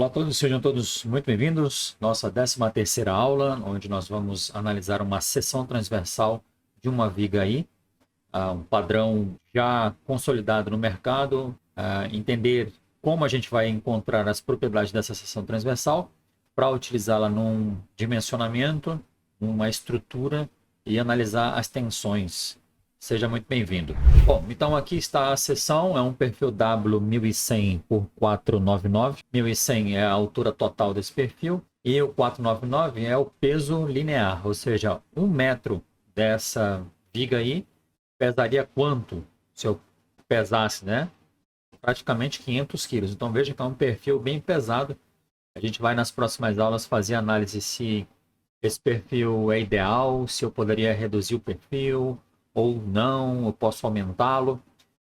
Olá a todos, sejam todos muito bem-vindos. Nossa 13ª aula, onde nós vamos analisar uma seção transversal de uma viga aí, um padrão já consolidado no mercado, entender como a gente vai encontrar as propriedades dessa seção transversal para utilizá-la num dimensionamento, numa estrutura e analisar as tensões. Seja muito bem-vindo. Bom, então aqui está a seção, é um perfil W1100 por 499. 1100 é a altura total desse perfil e o 499 é o peso linear, ou seja, 1 metro dessa viga aí pesaria quanto se eu pesasse, né? Praticamente 500 quilos. Então veja que é um perfil bem pesado. A gente vai nas próximas aulas fazer análise se esse perfil é ideal, se eu poderia reduzir o perfil ou não, eu posso aumentá-lo.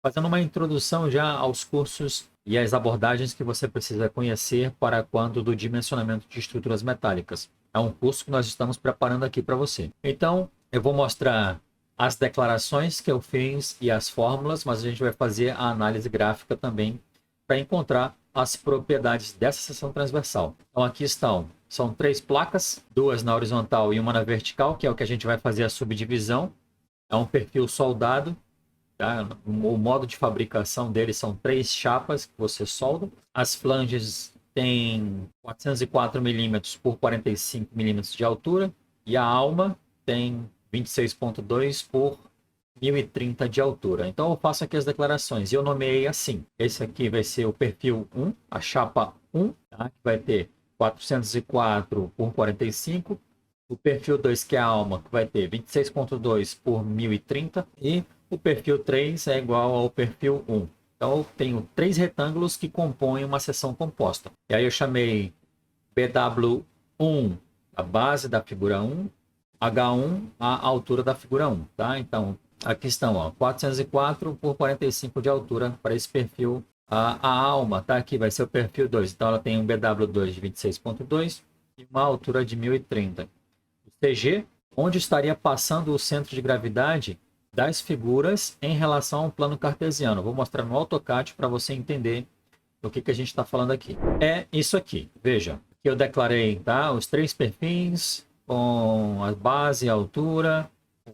Fazendo uma introdução já aos cursos e às abordagens que você precisa conhecer para quando do dimensionamento de estruturas metálicas. É um curso que nós estamos preparando aqui para você. Então, eu vou mostrar as declarações que eu fiz e as fórmulas, mas a gente vai fazer a análise gráfica também para encontrar as propriedades dessa seção transversal. Então, aqui são 3 placas, 2 na horizontal e uma na vertical, que é o que a gente vai fazer a subdivisão. É um perfil soldado, tá? O modo de fabricação dele são 3 chapas que você solda. As flanges têm 404 milímetros por 45 milímetros de altura e a alma tem 26,2 por 1030 de altura. Então eu faço aqui as declarações e eu nomeei assim. Esse aqui vai ser o perfil 1, a chapa 1, tá? Que vai ter 404 por 45. O perfil 2, que é a alma, que vai ter 26,2 por 1030. E o perfil 3 é igual ao perfil 1. Então, eu tenho 3 retângulos que compõem uma seção composta. E aí eu chamei BW1 a base da figura 1, H1 a altura da figura 1. Tá? Então, aqui estão, ó, 404 por 45 de altura para esse perfil. A alma, tá? Aqui vai ser o perfil 2. Então, ela tem um BW2 de 26,2 e uma altura de 1030. CG, onde estaria passando o centro de gravidade das figuras em relação ao plano cartesiano. Vou mostrar no AutoCAD para você entender o que a gente está falando aqui. É isso aqui. Veja, que eu declarei, tá? Os 3 perfis com a base e a altura,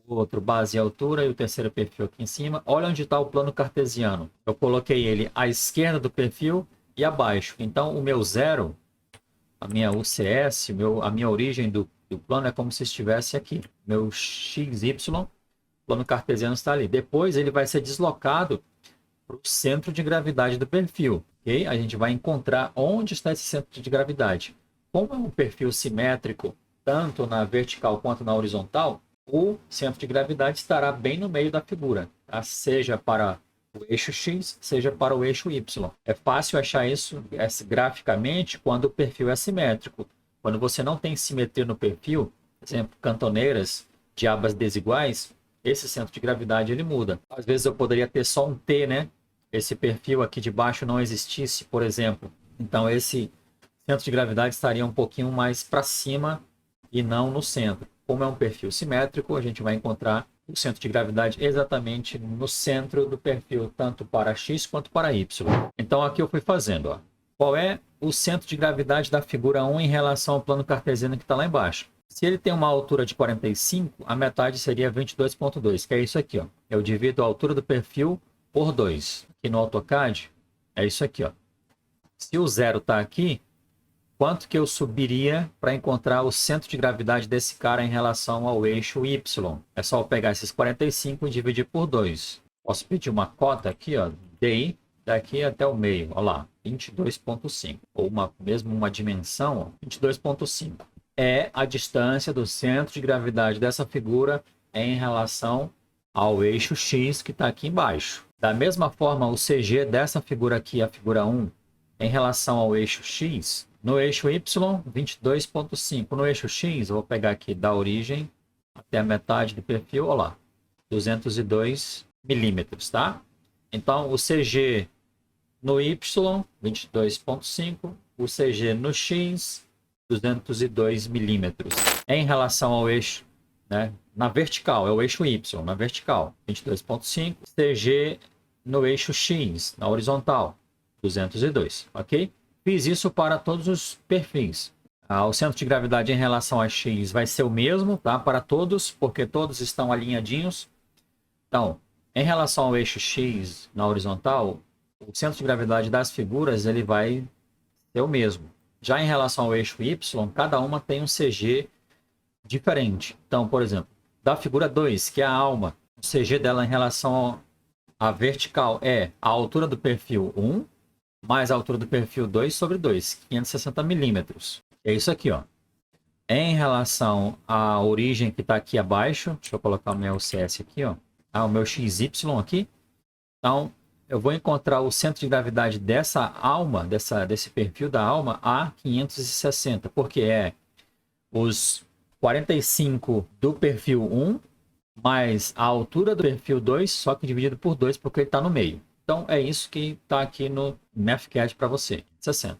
o outro base e altura e o terceiro perfil aqui em cima. Olha onde está o plano cartesiano. Eu coloquei ele à esquerda do perfil e abaixo. Então, o meu zero, a minha UCS, a minha origem do plano é como se estivesse aqui. Meu XY, plano cartesiano está ali. Depois ele vai ser deslocado para o centro de gravidade do perfil. Okay? A gente vai encontrar onde está esse centro de gravidade. Como é um perfil simétrico, tanto na vertical quanto na horizontal, o centro de gravidade estará bem no meio da figura, tá? Seja para o eixo X, seja para o eixo Y. É fácil achar isso graficamente quando o perfil é simétrico. Quando você não tem simetria no perfil, por exemplo, cantoneiras de abas desiguais, esse centro de gravidade ele muda. Às vezes eu poderia ter só um T, né? Esse perfil aqui de baixo não existisse, por exemplo. Então esse centro de gravidade estaria um pouquinho mais para cima e não no centro. Como é um perfil simétrico, a gente vai encontrar o centro de gravidade exatamente no centro do perfil, tanto para X quanto para Y. Então aqui eu fui fazendo, ó. Qual é o centro de gravidade da figura 1 em relação ao plano cartesiano que está lá embaixo? Se ele tem uma altura de 45, a metade seria 22,2, que é isso aqui, ó. Eu divido a altura do perfil por 2. Aqui no AutoCAD, é isso aqui, ó. Se o zero está aqui, quanto que eu subiria para encontrar o centro de gravidade desse cara em relação ao eixo Y? É só eu pegar esses 45 e dividir por 2. Posso pedir uma cota aqui, ó, DI, daqui até o meio, olha lá, 22,5. Ou mesmo uma dimensão, 22,5. É a distância do centro de gravidade dessa figura em relação ao eixo X que está aqui embaixo. Da mesma forma, o CG dessa figura aqui, a figura 1, em relação ao eixo X, no eixo Y, 22,5. No eixo X, eu vou pegar aqui da origem até a metade do perfil, olha lá, 202 milímetros, tá? Então, o CG no Y, 22,5. O CG no X, 202 milímetros. Em relação ao eixo, né, na vertical, é o eixo Y, na vertical, 22,5. CG no eixo X, na horizontal, 202, ok? Fiz isso para todos os perfis. O centro de gravidade em relação a x vai ser o mesmo, tá? Para todos, porque todos estão alinhadinhos. Então, em relação ao eixo x na horizontal, o centro de gravidade das figuras ele vai ser o mesmo. Já em relação ao eixo y, cada uma tem um CG diferente. Então, por exemplo, da figura 2, que é a alma, o CG dela em relação à vertical é a altura do perfil 1 mais a altura do perfil 2 sobre 2, 560 milímetros. É isso aqui, ó. Em relação à origem que está aqui abaixo, deixa eu colocar o meu CS aqui, ó. O meu XY aqui. Então, eu vou encontrar o centro de gravidade dessa alma, desse perfil da alma, a 560, porque é os 45 do perfil 1 mais a altura do perfil 2, só que dividido por 2, porque ele está no meio. Então, é isso que está aqui no MathCAD para você, 60.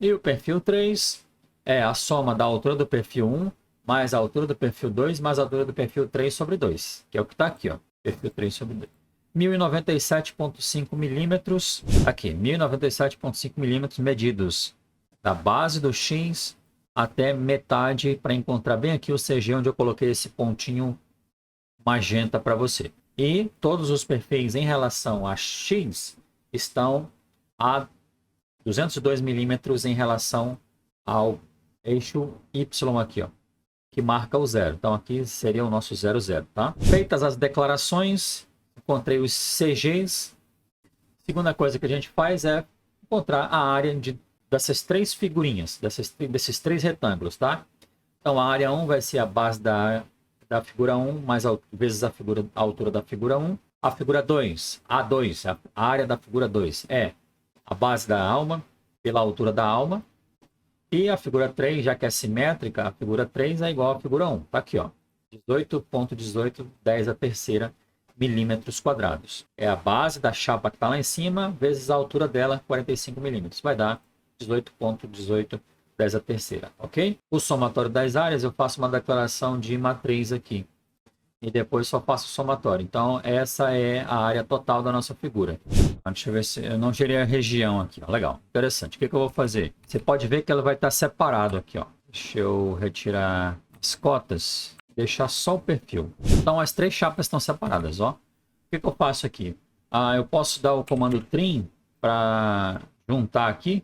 E o perfil 3 é a soma da altura do perfil 1 mais a altura do perfil 2 mais a altura do perfil 3 sobre 2, que é o que está aqui, ó. Perfil 3 sobre 2. 1097,5 milímetros. Aqui, 1097,5 milímetros medidos da base do X até metade, para encontrar bem aqui o CG, onde eu coloquei esse pontinho magenta para você. E todos os perfis em relação a X estão a 202 milímetros em relação ao eixo Y aqui, ó, que marca o 0. Então aqui seria o nosso 0, 0, tá? Feitas as declarações, encontrei os CGs. Segunda coisa que a gente faz é encontrar a área dessas três figurinhas, desses três retângulos, tá? Então a área 1 vai ser a base da figura 1 mais vezes a altura da figura 1. A figura 2, A2, a área da figura 2 é a base da alma pela altura da alma. E a figura 3, já que é simétrica, a figura 3 é igual à figura 1. Tá aqui, ó. 18,18, 10 a terceira milímetros quadrados. É a base da chapa que está lá em cima, vezes a altura dela, 45 milímetros. Vai dar 18,18, 10 a terceira, ok? O somatório das áreas, eu faço uma declaração de matriz aqui. E depois só faço o somatório. Então, essa é a área total da nossa figura. Deixa eu ver se eu não gerei a região aqui. Ó. Legal, interessante. O que eu vou fazer? Você pode ver que ela vai estar separado aqui. Ó. Deixa eu retirar as cotas. Deixar só o perfil. Então, as três chapas estão separadas. Ó. O que eu faço aqui? Eu posso dar o comando trim para juntar aqui.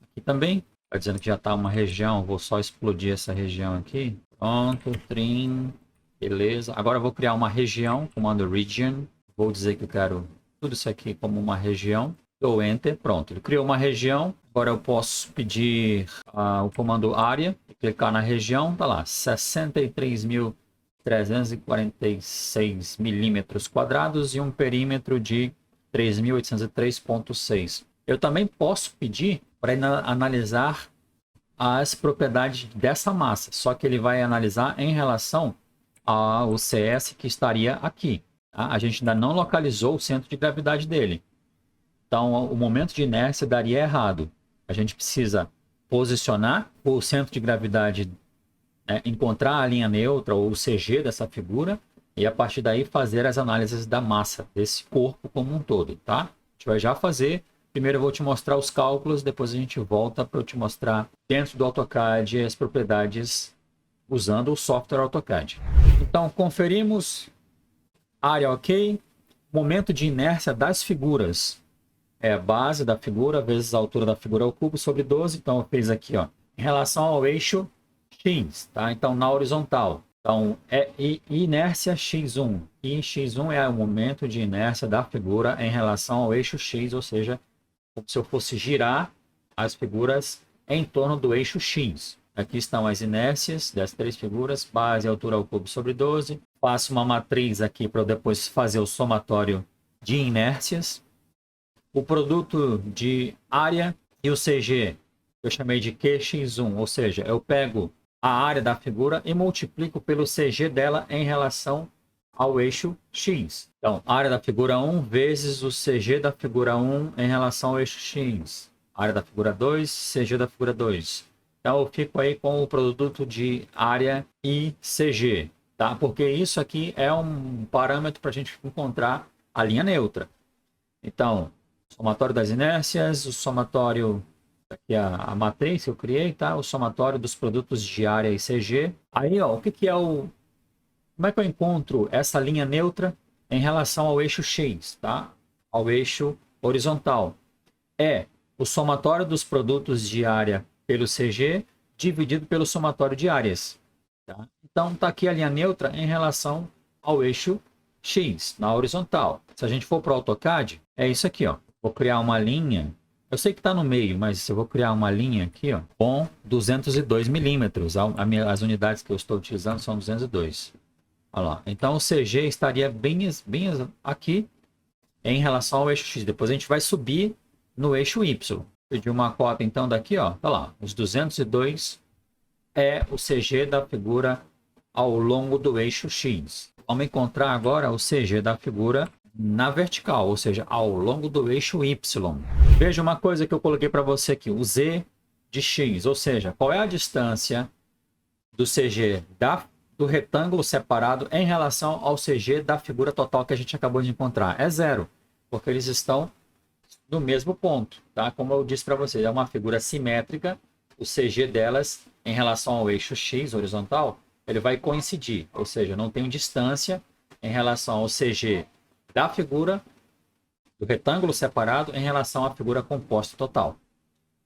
Aqui também. Está dizendo que já está uma região. Vou só explodir essa região aqui. Pronto, trim. Beleza. Agora eu vou criar uma região. Comando region. Vou dizer que eu quero tudo isso aqui como uma região. Dou Enter. Pronto. Ele criou uma região. Agora eu posso pedir o comando área. Clicar na região. Tá lá. 63.346 milímetros quadrados e um perímetro de 3.803,6. Eu também posso pedir para analisar as propriedades dessa massa. Só que ele vai analisar em relação ao CS que estaria aqui. Tá? A gente ainda não localizou o centro de gravidade dele. Então, o momento de inércia daria errado. A gente precisa posicionar o centro de gravidade, encontrar a linha neutra ou o CG dessa figura e a partir daí fazer as análises da massa desse corpo como um todo. Tá? A gente vai já fazer. Primeiro eu vou te mostrar os cálculos, depois a gente volta para eu te mostrar dentro do AutoCAD as propriedades usando o software AutoCAD. Então, conferimos. Área ok. Momento de inércia das figuras. É a base da figura vezes a altura da figura ao cubo sobre 12. Então, eu fiz aqui, ó, em relação ao eixo X. Tá? Então, na horizontal. Então, é inércia X1. E X1 é o momento de inércia da figura em relação ao eixo X, ou seja, como se eu fosse girar as figuras em torno do eixo X. Aqui estão as inércias das três figuras, base e altura ao cubo sobre 12. Faço uma matriz aqui para eu depois fazer o somatório de inércias. O produto de área e o CG eu chamei de QX1, ou seja, eu pego a área da figura e multiplico pelo CG dela em relação ao eixo X. Então, área da figura 1 vezes o CG da figura 1 em relação ao eixo X. Área da figura 2, CG da figura 2. Então, eu fico aí com o produto de área e CG, tá? Porque isso aqui é um parâmetro para a gente encontrar a linha neutra. Então, somatório das inércias, o somatório Aqui a matriz que eu criei, tá? O somatório dos produtos de área e CG. Aí, ó, o que que é o... Como é que eu encontro essa linha neutra em relação ao eixo X, tá? Ao eixo horizontal. É o somatório dos produtos de área pelo CG dividido pelo somatório de áreas. Tá? Então, está aqui a linha neutra em relação ao eixo X, na horizontal. Se a gente for para o AutoCAD, é isso aqui. Ó. Vou criar uma linha. Eu sei que está no meio, mas eu vou criar uma linha aqui ó, com 202 milímetros. As unidades que eu estou utilizando são 202. Olha lá. Então, o CG estaria bem aqui em relação ao eixo X. Depois a gente vai subir no eixo Y. Pedir uma cota, então, daqui, ó. Tá lá. Os 202 é o CG da figura ao longo do eixo X. Vamos encontrar agora o CG da figura na vertical, ou seja, ao longo do eixo Y. Veja uma coisa que eu coloquei para você aqui, o Z de X, ou seja, qual é a distância do CG do retângulo separado em relação ao CG da figura total que a gente acabou de encontrar? É zero, porque eles estão no mesmo ponto, tá? Como eu disse para vocês, é uma figura simétrica, o CG delas em relação ao eixo X horizontal, ele vai coincidir, ou seja, não tem distância em relação ao CG da figura do retângulo separado em relação à figura composta total.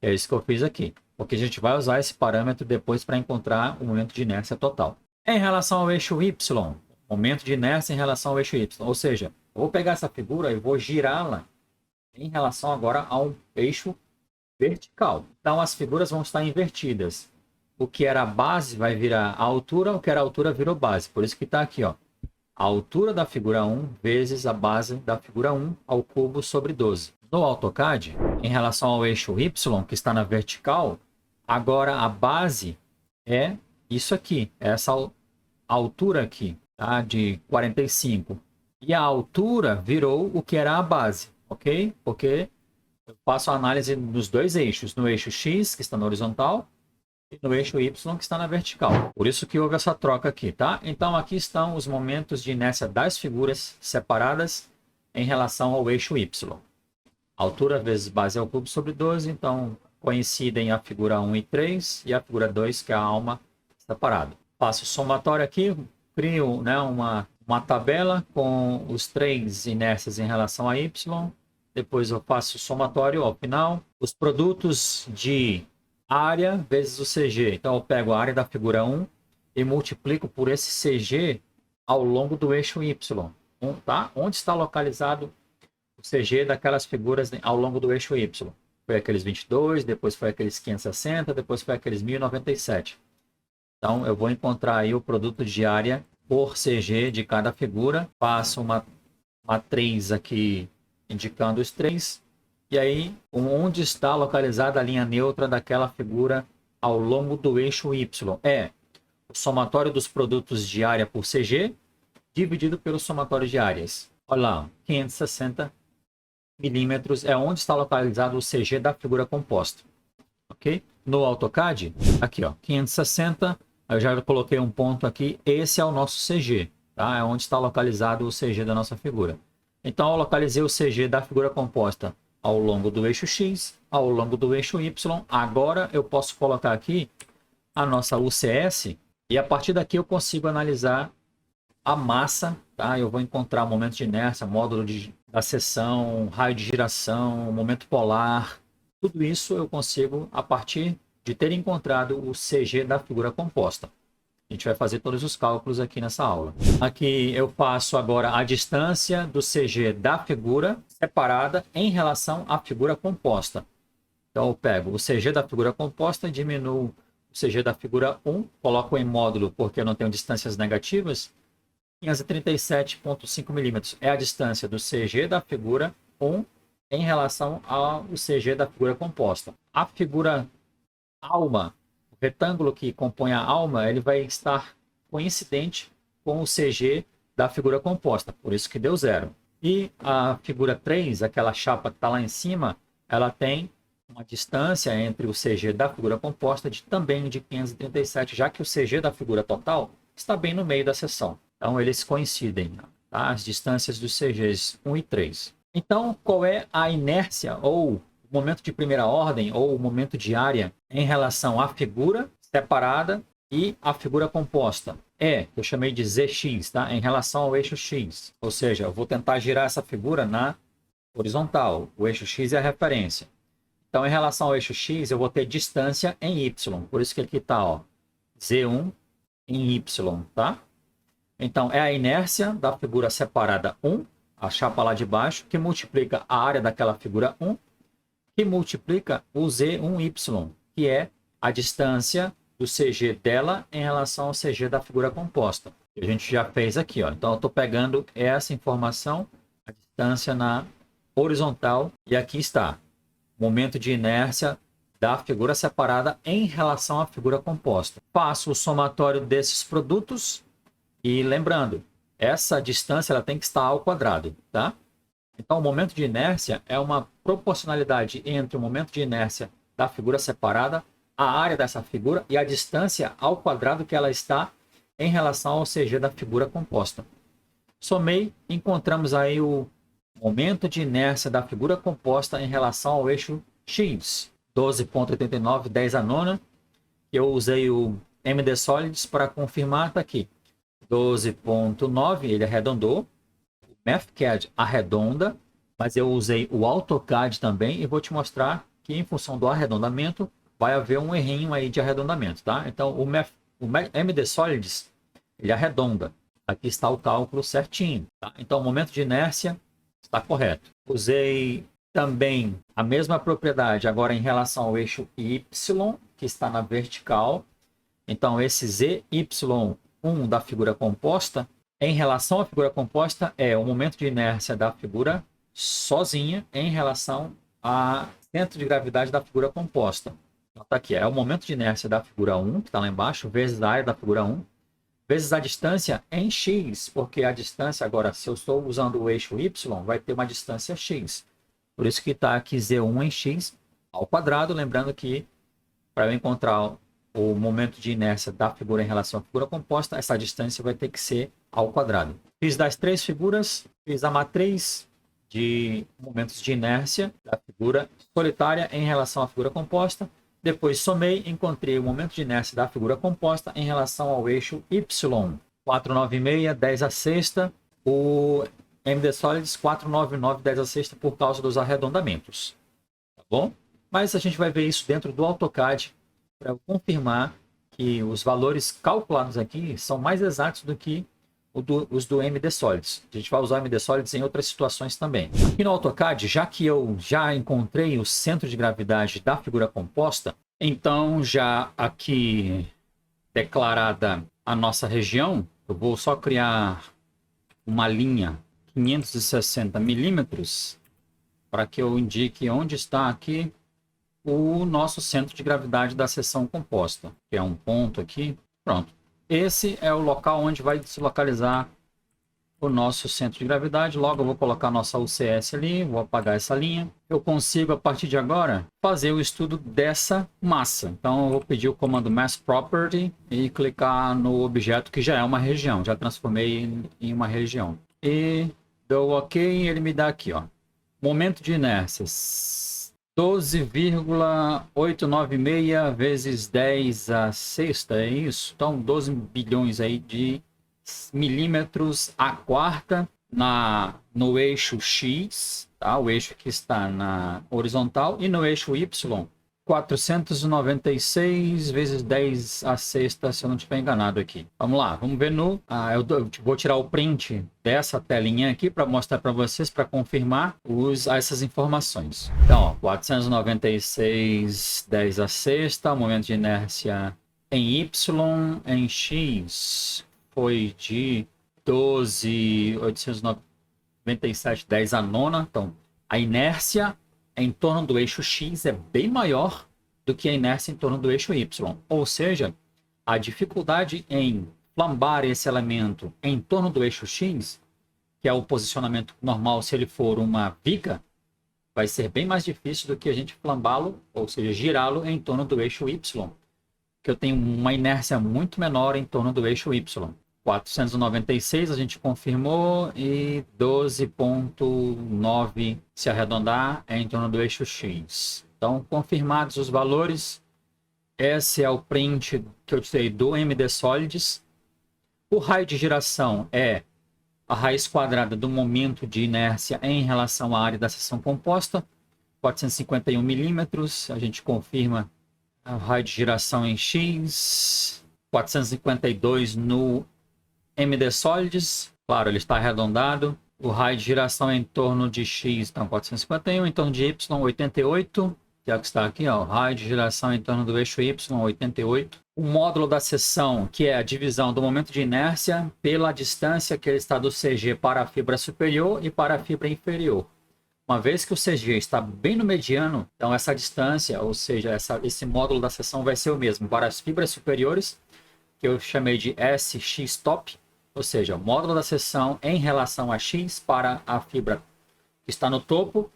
É isso que eu fiz aqui, porque a gente vai usar esse parâmetro depois para encontrar o momento de inércia total. Em relação ao eixo Y, momento de inércia em relação ao eixo Y, ou seja, eu vou pegar essa figura e vou girá-la em relação agora ao eixo vertical. Então as figuras vão estar invertidas. O que era a base vai virar a altura, o que era a altura virou base. Por isso que está aqui, ó. A altura da figura 1 vezes a base da figura 1 ao cubo sobre 12. No AutoCAD, em relação ao eixo Y, que está na vertical, agora a base é isso aqui, essa altura aqui, tá? De 45. E a altura virou o que era a base, ok? Porque eu faço a análise nos dois eixos, no eixo X, que está na horizontal, e no eixo Y, que está na vertical. Por isso que houve essa troca aqui, tá? Então, aqui estão os momentos de inércia das figuras separadas em relação ao eixo Y. Altura vezes base ao cubo sobre 12, então coincidem a figura 1 e 3 e a figura 2, que é a alma separada. Faço o somatório aqui, crio, né, uma tabela com os três inércias em relação a Y. Depois eu faço o somatório ao final. Os produtos de área vezes o CG. Então eu pego a área da figura 1 e multiplico por esse CG ao longo do eixo Y. Tá? Onde está localizado o CG daquelas figuras ao longo do eixo Y? Foi aqueles 22, depois foi aqueles 560, depois foi aqueles 1097. Então eu vou encontrar aí o produto de área por CG de cada figura. Faço uma matriz aqui indicando os três. E aí, onde está localizada a linha neutra daquela figura ao longo do eixo Y? É o somatório dos produtos de área por CG dividido pelo somatório de áreas. Olha lá, 560 milímetros é onde está localizado o CG da figura composta. Ok? No AutoCAD, aqui ó, 560, eu já coloquei um ponto aqui, esse é o nosso CG, tá? É onde está localizado o CG da nossa figura. Então, eu localizei o CG da figura composta ao longo do eixo X, ao longo do eixo Y. Agora, eu posso colocar aqui a nossa UCS e a partir daqui eu consigo analisar a massa, tá? Eu vou encontrar momento de inércia, módulo da seção, raio de giração, momento polar. Tudo isso eu consigo a partir de ter encontrado o CG da figura composta. A gente vai fazer todos os cálculos aqui nessa aula. Aqui eu faço agora a distância do CG da figura separada em relação à figura composta. Então eu pego o CG da figura composta, diminuo o CG da figura 1, coloco em módulo porque eu não tenho distâncias negativas, 537,5 milímetros é a distância do CG da figura 1 em relação ao CG da figura composta. A figura alma, o retângulo que compõe a alma, ele vai estar coincidente com o CG da figura composta, por isso que deu 0. E a figura 3, aquela chapa que está lá em cima, ela tem uma distância entre o CG da figura composta também de 537, já que o CG da figura total está bem no meio da seção. Então, eles coincidem, tá? As distâncias dos CGs 1 e 3. Então, qual é a inércia ou o momento de primeira ordem ou o momento de área em relação à figura separada e à figura composta. Eu chamei de ZX, tá? Em relação ao eixo X. Ou seja, eu vou tentar girar essa figura na horizontal. O eixo X é a referência. Então, em relação ao eixo X, eu vou ter distância em Y. Por isso que aqui está, ó, Z1 em Y, tá? Então, é a inércia da figura separada 1, a chapa lá de baixo, que multiplica a área daquela figura 1, que multiplica o Z1Y, que é a distância do CG dela em relação ao CG da figura composta. Que a gente já fez aqui, ó. Então, eu estou pegando essa informação, a distância na horizontal, e aqui está. Momento de inércia da figura separada em relação à figura composta. Faço o somatório desses produtos e lembrando, essa distância ela tem que estar ao quadrado, tá? Então, o momento de inércia é uma proporcionalidade entre o momento de inércia da figura separada, a área dessa figura e a distância ao quadrado que ela está em relação ao CG da figura composta. Somei, encontramos aí o momento de inércia da figura composta em relação ao eixo X, 12,89, 10 a nona. Eu usei o MD Solids para confirmar, está aqui. 12,9, ele arredondou. O MathCAD arredonda, mas eu usei o AutoCAD também e vou te mostrar que em função do arredondamento vai haver um errinho aí de arredondamento, tá? Então o MD Solids ele arredonda. Aqui está o cálculo certinho, tá? Então o momento de inércia está correto. Usei também a mesma propriedade agora em relação ao eixo Y, que está na vertical. Então, esse ZY1 da figura composta, em relação à figura composta, é o momento de inércia da figura sozinha em relação ao centro de gravidade da figura composta. Então, tá aqui, é o momento de inércia da figura 1, que está lá embaixo, vezes a área da figura 1, vezes a distância em x, porque a distância agora, se eu estou usando o eixo y, vai ter uma distância x. Por isso que está aqui z1 em x ao quadrado, lembrando que para eu encontrar o momento de inércia da figura em relação à figura composta, essa distância vai ter que ser ao quadrado. Fiz das três figuras, fiz a matriz de momentos de inércia da figura solitária em relação à figura composta. Depois somei, encontrei o momento de inércia da figura composta em relação ao eixo Y. 496, 10 a sexta. O MD Solids 499, 10 a sexta por causa dos arredondamentos. Tá bom? Mas a gente vai ver isso dentro do AutoCAD para confirmar que os valores calculados aqui são mais exatos do que os do MD Solids. A gente vai usar o MD Solids em outras situações também. Aqui no AutoCAD, já que eu já encontrei o centro de gravidade da figura composta, então já aqui declarada a nossa região, eu vou só criar uma linha 560 milímetros para que eu indique onde está aqui o nosso centro de gravidade da seção composta, que é um ponto aqui. Pronto. Esse é o local onde vai se localizar o nosso centro de gravidade. Logo eu vou colocar a nossa UCS ali, vou apagar essa linha. Eu consigo, a partir de agora, fazer o estudo dessa massa. Então eu vou pedir o comando Mass Property e clicar no objeto que já é uma região. Já transformei em uma região. E dou OK e ele me dá aqui, ó, momento de inércia 12,896 vezes 10 a sexta, é isso? Então, 12 bilhões aí de milímetros a quarta no eixo X, tá? O eixo que está na horizontal, e no eixo Y, 496 vezes 10 a sexta, se eu não estiver enganado aqui. Vamos lá, vamos ver no... eu vou tirar o print dessa telinha aqui para mostrar para vocês, para confirmar essas informações. Então, ó, 496, 10 a sexta, momento de inércia em Y, em X foi de 12,897, 10 a nona. Então, a inércia em torno do eixo X é bem maior do que a inércia em torno do eixo Y. Ou seja, a dificuldade em flambar esse elemento em torno do eixo X, que é o posicionamento normal se ele for uma viga, vai ser bem mais difícil do que a gente flambá-lo, ou seja, girá-lo em torno do eixo Y, que eu tenho uma inércia muito menor em torno do eixo Y. 496 a gente confirmou e 12,9 se arredondar é em torno do eixo X. Então, confirmados os valores, esse é o print que eu tirei do MD Solids. O raio de giração é a raiz quadrada do momento de inércia em relação à área da seção composta, 451 milímetros. A gente confirma o raio de giração em X, 452 no MD Solids. Claro, ele está arredondado. O raio de giração é em torno de X, então 451, em torno de Y, 88. Que é o que está aqui, ó, raio de giração em torno do eixo Y, 88. O módulo da seção, que é a divisão do momento de inércia pela distância que ele está do CG para a fibra superior e para a fibra inferior. Uma vez que o CG está bem no mediano, então essa distância, ou seja, esse módulo da seção vai ser o mesmo para as fibras superiores, que eu chamei de SX top, ou seja, o módulo da seção em relação a X para a fibra que está no topo,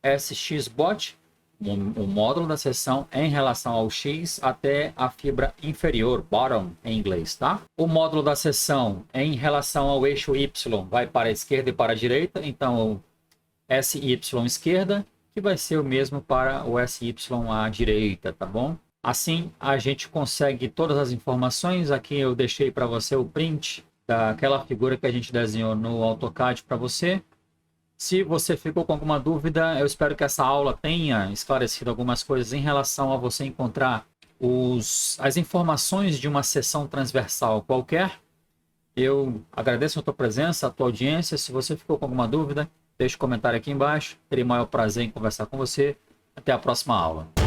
SX bot, o módulo da seção em relação ao X até a fibra inferior, bottom em inglês, tá? O módulo da seção em relação ao eixo Y vai para a esquerda e para a direita, então o SY esquerda, que vai ser o mesmo para o SY à direita, tá bom? Assim, a gente consegue todas as informações. Aqui eu deixei para você o print daquela figura que a gente desenhou no AutoCAD para você. Se você ficou com alguma dúvida, eu espero que essa aula tenha esclarecido algumas coisas em relação a você encontrar as informações de uma seção transversal qualquer. Eu agradeço a tua presença, a tua audiência. Se você ficou com alguma dúvida, deixe um comentário aqui embaixo. Terei o maior prazer em conversar com você. Até a próxima aula.